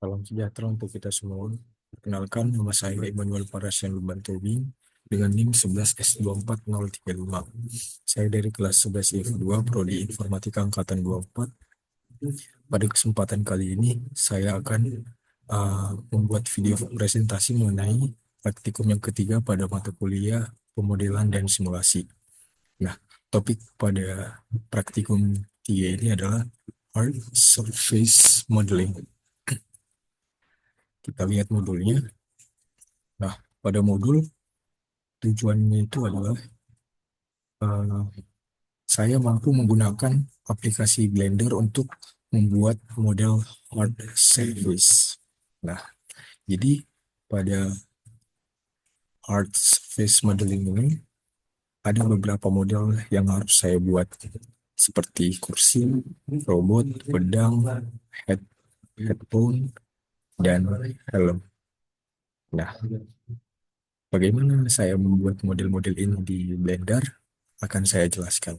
Salam sejahtera untuk kita semua. Perkenalkan, nama saya Immanuel Parasyan Luban Tobing dengan NIM 11S24035. Saya dari kelas 11 IF2 Prodi Informatika Angkatan 24. Pada kesempatan kali ini, saya akan membuat video presentasi mengenai praktikum yang ketiga pada mata kuliah pemodelan dan simulasi. Nah, topik pada praktikum 3 ini adalah Earth Surface Modeling. Kita lihat modulnya. Nah, pada modul tujuannya itu adalah eh, saya mampu menggunakan aplikasi Blender untuk membuat model hard surface. Nah, jadi pada hard surface modeling ini ada beberapa model yang harus saya buat seperti kursi, robot, pedang, head, headphone, dan helm. Nah, bagaimana saya membuat model-model ini di Blender akan saya jelaskan.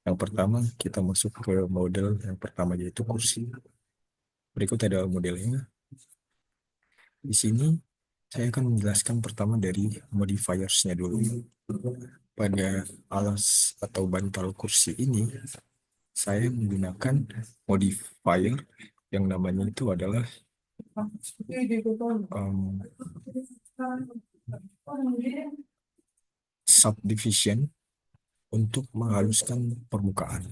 Yang pertama, kita masuk ke model yang pertama yaitu kursi. Berikut ada modelnya. Di sini saya akan menjelaskan pertama dari modifiersnya dulu. Pada alas atau bantal kursi ini, saya menggunakan modifier yang namanya itu adalah um, subdivision untuk menghaluskan permukaan.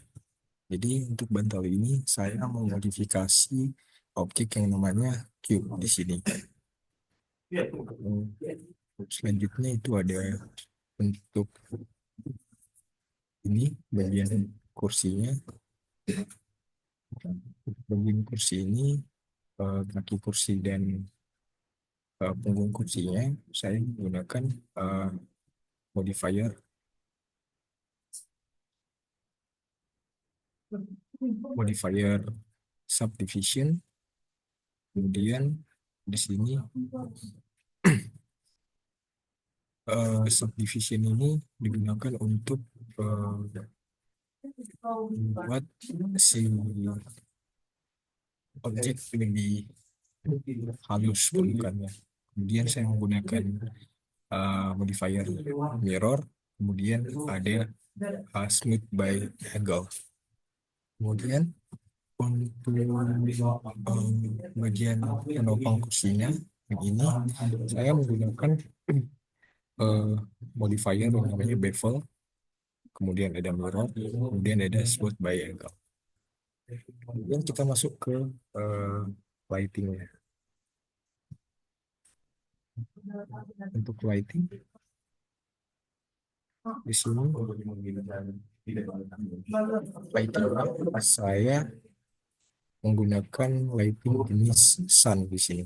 Jadi untuk bantal ini saya memodifikasi objek yang namanya cube di sini. Selanjutnya itu ada untuk ini bagian kursinya. Bagian kursi ini kaki kursi dan punggung kursinya saya menggunakan eh, modifier modifier subdivision. Kemudian di sini subdivision ini digunakan untuk membuat si objek lebih halus permukaannya. Kemudian saya menggunakan modifier mirror, kemudian ada smooth by angle. Kemudian untuk bagian penopang kursinya yang ini saya menggunakan eh, modifier yang namanya bevel, kemudian ada mirror, kemudian ada smooth by angle. Kemudian kita masuk ke lightingnya. Untuk lighting di sini lighting saya menggunakan lighting jenis sun di sini.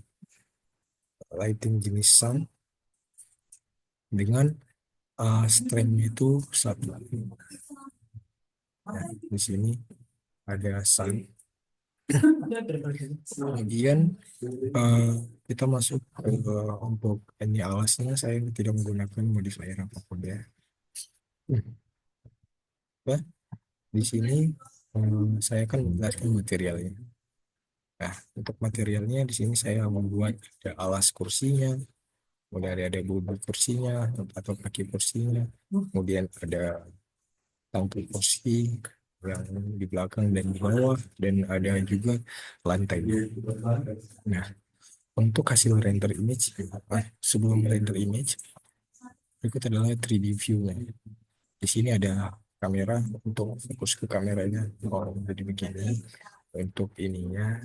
Lighting jenis sun dengan strength itu satu. Nah, di sini ada sun. Kemudian eh, kita masuk ke untuk ini alasnya saya tidak menggunakan modifier apapun ya. Nah, di sini saya akan menjelaskan materialnya. Nah, untuk materialnya di sini saya membuat ada alas kursinya, kemudian ada bodi kursinya atau kaki kursinya, kemudian ada tangki kursi yang di belakang dan di bawah, dan ada juga lantainya. Nah, untuk hasil render image, sebelum render image, berikut adalah 3D view-nya. Di sini ada kamera untuk fokus ke kameranya. Oh, jadi begini. Untuk ininya,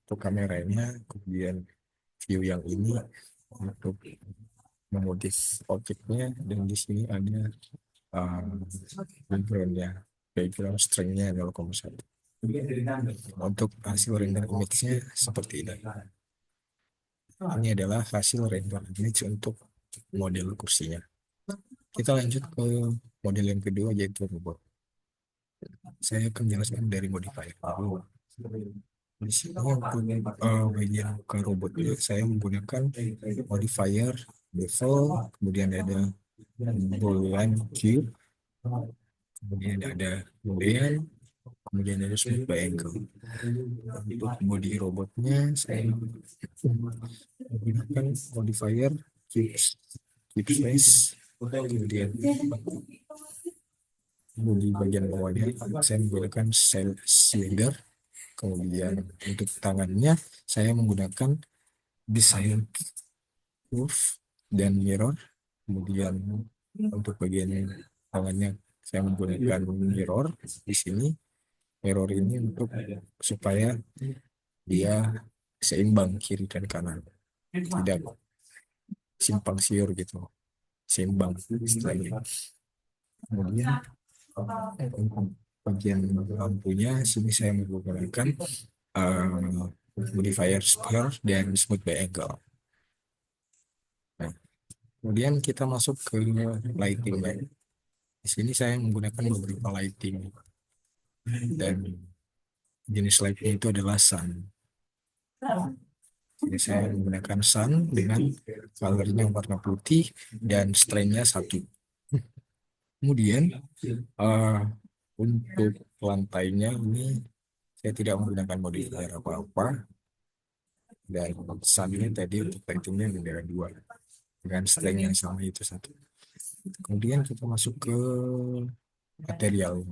untuk kameranya, kemudian view yang ini untuk memodif objeknya, dan di sini ada uh, backgroundnya, background stringnya 0,1. Untuk hasil render image-nya seperti ini. Ini adalah hasil render image untuk model kursinya. Kita lanjut ke model yang kedua yaitu robot. Saya akan jelaskan dari modifier. Di sini untuk bagian ke robotnya saya menggunakan modifier bevel, kemudian ada boolean cube, kemudian ada boolean, kemudian ada smooth by angle. Untuk body robotnya saya menggunakan modifier keep space, kemudian bodi bagian bawahnya saya menggunakan cylinder, kemudian untuk tangannya saya menggunakan design curve dan mirror, kemudian untuk bagian tangannya saya menggunakan mirror di sini. Mirror ini untuk supaya dia seimbang kiri dan kanan, tidak simpang siur gitu, seimbang istilahnya. Kemudian untuk bagian lampunya sini saya menggunakan modifier sphere dan smooth by angle. Nah, kemudian kita masuk ke lightingnya. Di sini saya menggunakan beberapa lighting dan jenis lighting itu adalah sun. Jadi saya menggunakan sun dengan colornya warna putih dan strength-nya 1. Kemudian eh, untuk lantainya ini saya tidak menggunakan modifier apa-apa, dan sunnya tadi untuk lightingnya ada 2 dengan strength yang sama itu 1. Kemudian kita masuk ke material.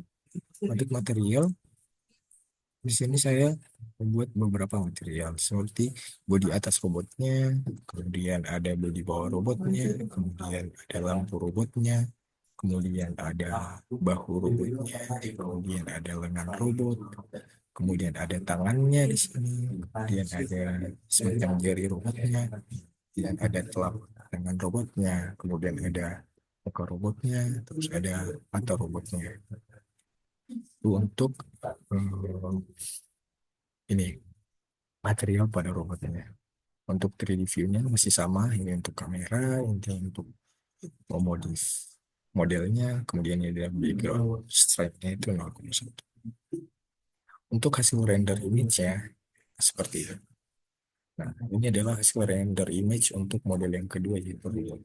Untuk material di sini saya membuat beberapa material seperti bodi atas robotnya, kemudian ada bodi bawah robotnya, kemudian ada lampu robotnya, kemudian ada bahu robotnya, kemudian ada lengan robot, kemudian ada tangannya di sini, kemudian ada semacam jari robotnya, dan ada telapak tangan robotnya, kemudian ada muka robotnya, terus ada mata robotnya. Itu untuk ini material pada robotnya. Untuk 3D view-nya masih sama, ini untuk kamera, ini untuk modif modelnya, kemudian ini ada background stripe-nya itu 0,1. Untuk hasil render image-nya seperti itu. Nah, ini adalah hasil render image untuk model yang kedua yaitu robot.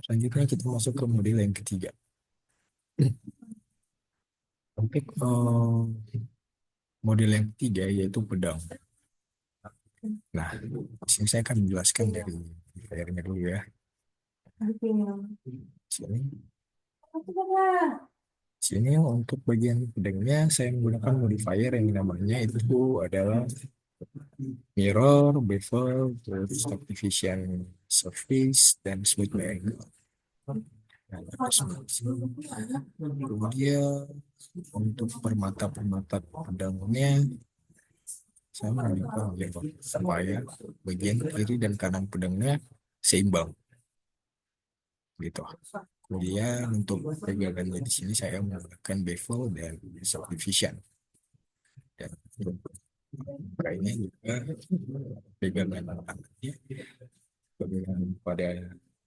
Selanjutnya kita masuk ke model yang ketiga. Untuk model yang ketiga yaitu pedang. Nah, di sini saya akan menjelaskan dari layarnya dulu ya. Sini, sini untuk bagian pedangnya saya menggunakan modifier yang namanya itu adalah mirror, bevel, terus division surface, dan smooth angle. Nah, kemudian untuk permata-permata pedangnya saya menggunakan bevel supaya bagian kiri dan kanan pedangnya seimbang gitu. Kemudian untuk pegangannya di sini saya menggunakan bevel dan subdivision. Dan untuk kayaknya juga pegangan tangannya, pegangan pada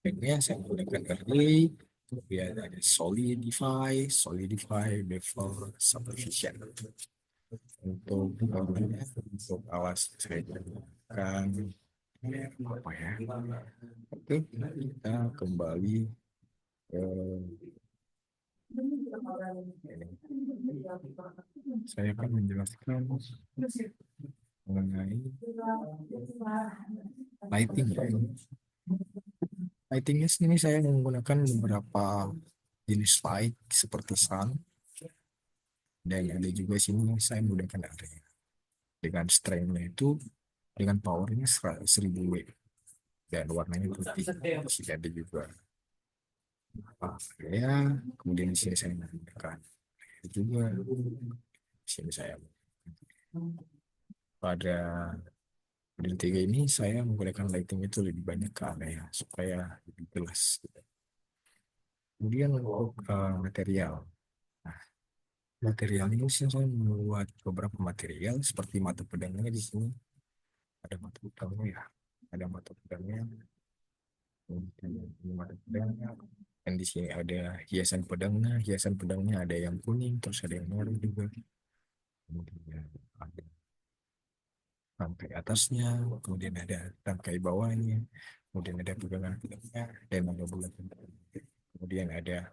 backnya saya menggunakan early, kemudian ada solidify, bevel, subdivision. Untuk alas saya gunakan apa ya? Oke, kita kembali ke saya akan menjelaskan mengenai lighting ya. Lightingnya sini saya menggunakan beberapa jenis light seperti sun, dan ada juga sini saya menggunakan area dengan strength-nya itu dengan powernya 1000 W dan warnanya putih. Sini ada juga area, kemudian di sini saya menggunakan juga, di sini saya pada model 3 ini saya menggunakan lighting itu lebih banyak ke area supaya lebih jelas. Kemudian untuk material. Nah, material ini saya membuat beberapa material seperti mata pedangnya di sini. Ada mata pedangnya ya. Ada mata pedangnya. Ini mata pedangnya. Dan di sini ada hiasan pedangnya. Hiasan pedangnya ada yang kuning, terus ada yang merah juga. Kemudian ada rangkai atasnya, kemudian ada rangkai bawahnya, kemudian ada pegangan pedangnya, dan ada bulat. Kemudian ada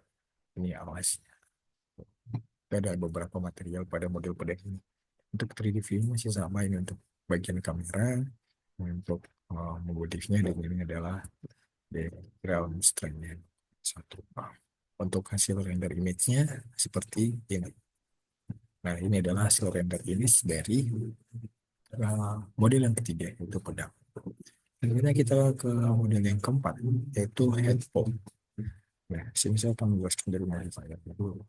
ini alasnya. Ada beberapa material pada model pada ini. Untuk 3D view masih sama ini untuk bagian kamera. Untuk motifnya di sini adalah background strength-nya satu. Untuk hasil render image-nya seperti ini. Nah, ini adalah hasil render image dari model yang ketiga, yaitu pedang. Kemudian kita ke model yang keempat, yaitu headphone. Nah, sini saya akan menjelaskan dari modifier dulu.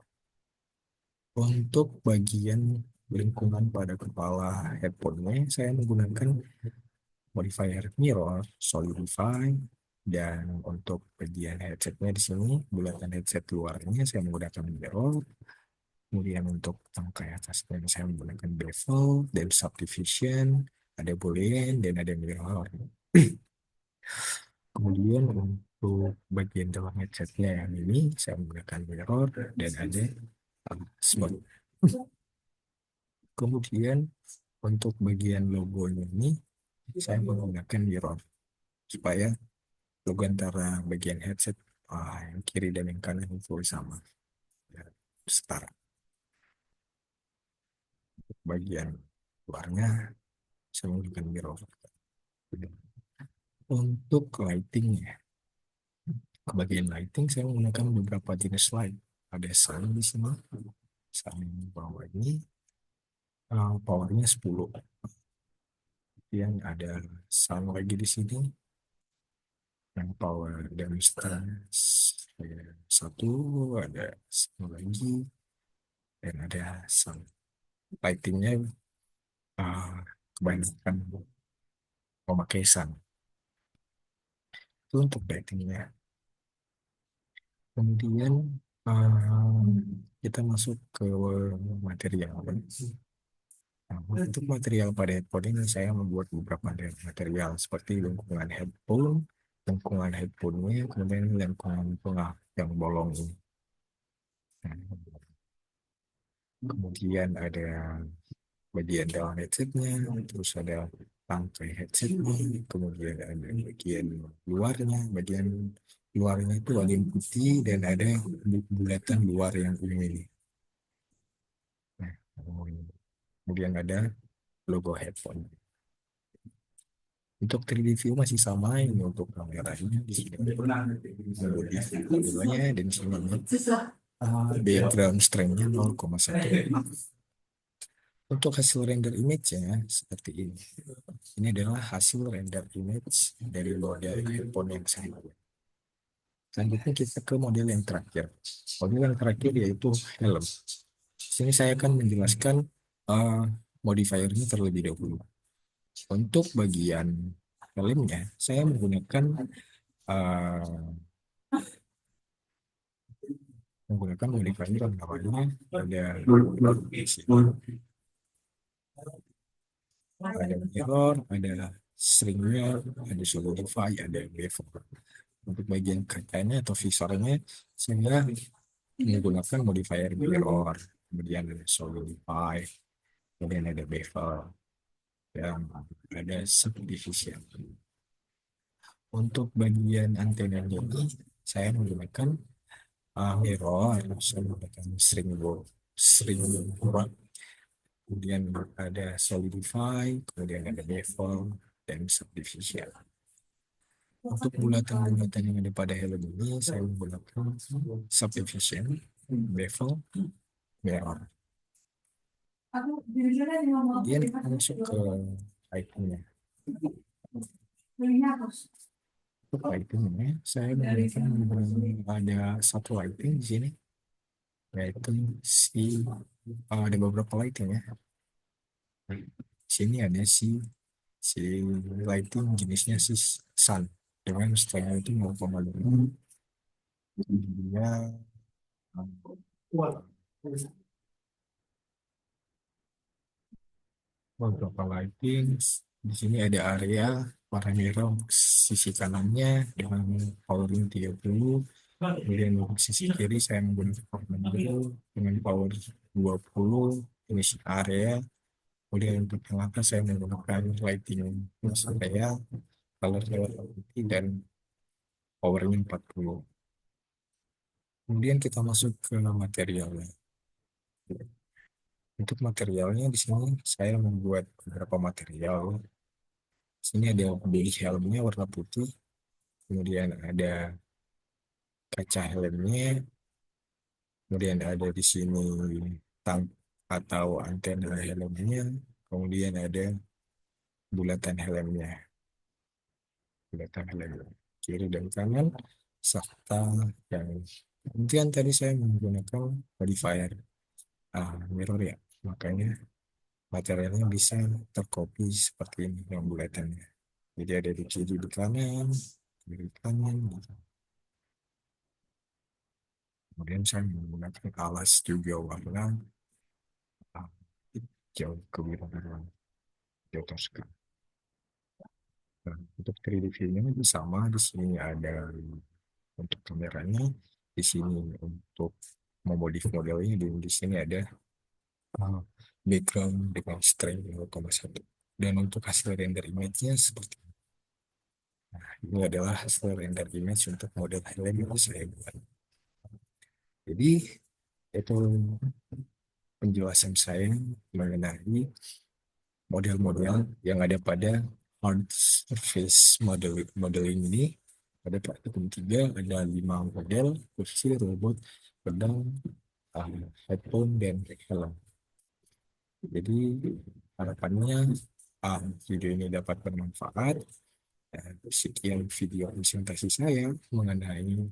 Untuk bagian lingkungan pada kepala headphone-nya, saya menggunakan modifier mirror, solidify, dan untuk bagian headsetnya di sini, bulatan headset luarnya saya menggunakan mirror. Kemudian untuk tangkai atasnya saya menggunakan bevel dan subdivision, ada boolean dan ada mirror. Kemudian untuk bagian dalam headsetnya yang ini saya menggunakan mirror dan ada spot. Kemudian untuk bagian logonya ini saya menggunakan mirror supaya logo antara bagian headset yang kiri dan yang kanan itu sama, ya, setara. Bagian luarnya saya menggunakan mirror. Untuk lightingnya, ke bagian lighting saya menggunakan beberapa jenis light. Ada sun di sini, sun bawah ini powernya 10. Kemudian ada sun lagi di sini yang power dan satu, ada sun lagi dan ada sun. Lightingnya uh, kebanyakan memakai sun. Itu untuk lightingnya. Kemudian uh, kita masuk ke material. Nah, untuk material pada headphone ini saya membuat beberapa material seperti lingkungan headphone, lingkungan headphone-nya, kemudian lingkungan tengah yang bolong ini. Nah, kemudian ada bagian dalam headsetnya, terus ada tangkai headsetnya, kemudian ada bagian luarnya, bagian luarnya itu ada yang putih dan ada bulatan luar yang ungu. Nah, kemudian ada logo headphone. Untuk 3D view masih sama ini untuk kameranya di sini. Keduanya dan di sini background strength-nya 0,1. Untuk hasil render image-nya seperti ini. Ini adalah hasil render image dari model handphone yang saya buat. Selanjutnya kita ke model yang terakhir. Model yang terakhir yaitu helm. Sini saya akan menjelaskan uh, modifier-nya terlebih dahulu. Untuk bagian helmnya, saya uh, menggunakan modifier yang namanya ada mirror, ada stringnya, ada solidify, ada bevel. Untuk bagian kacanya atau visornya, saya menggunakan modifier mirror, kemudian ada solidify, kemudian ada bevel, dan ada subdivision. Untuk bagian antena ini, saya menggunakan mirror, saya menggunakan string board, kemudian ada solidify, kemudian ada bevel, dan subdivision. Untuk bulatan-bulatan yang ada pada helm ini, saya menggunakan subdivision, bevel, mirror. Kemudian kita masuk ke lighting-nya. Untuk lighting-nya, saya menggunakan ada satu lighting di sini, yaitu ada beberapa lighting ya. Di sini ada si lighting jenisnya si sun dengan strength itu 0,5. Dia beberapa lighting. Di sini ada area warna merah sisi kanannya dengan power 30. Kemudian untuk sisi kiri saya menggunakan power 60 dengan power 20. Ini area. Kemudian untuk yang atas saya menggunakan lighting area color putih dan powernya 40. Kemudian kita masuk ke materialnya. Untuk materialnya di sini saya membuat beberapa material. Di sini ada bodi helmnya warna putih, kemudian ada kaca helmnya, kemudian ada di sini tang atau antena helmnya, kemudian ada bulatan helmnya, bulatan helm kiri dan kanan, serta yang kemudian tadi saya menggunakan modifier mirror ya, makanya materialnya bisa tercopy seperti ini yang bulatannya. Jadi ada di kiri di kanan, kiri kanan, gitu. Kemudian saya menggunakan alas juga warna ah, hijau kebiruan, hijau toska. Nah, untuk 3D view-nya sama, di sini ada untuk kameranya, di sini untuk memodif modelnya, di sini ada uh, background dengan strength 0,1. Dan untuk hasil render image-nya seperti ini. Nah, ini adalah hasil render image untuk model helm yang saya buat. Jadi itu penjelasan saya mengenai model-model yang ada pada hard surface modeling ini. Pada praktikum 3 ada 5 model: kursi, robot, pedang, headphone, dan helm. Jadi harapannya video ini dapat bermanfaat. Sekian video presentasi saya mengenai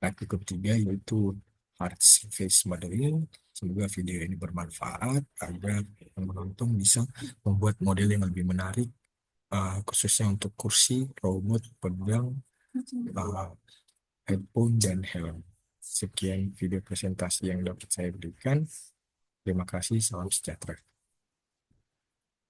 praktikum 3 yaitu hard surface modeling. Semoga video ini bermanfaat agar yang menonton bisa membuat model yang lebih menarik, khususnya untuk kursi, robot, pedang, uh, headphone, dan helm. Sekian video presentasi yang dapat saya berikan. Terima kasih, salam sejahtera.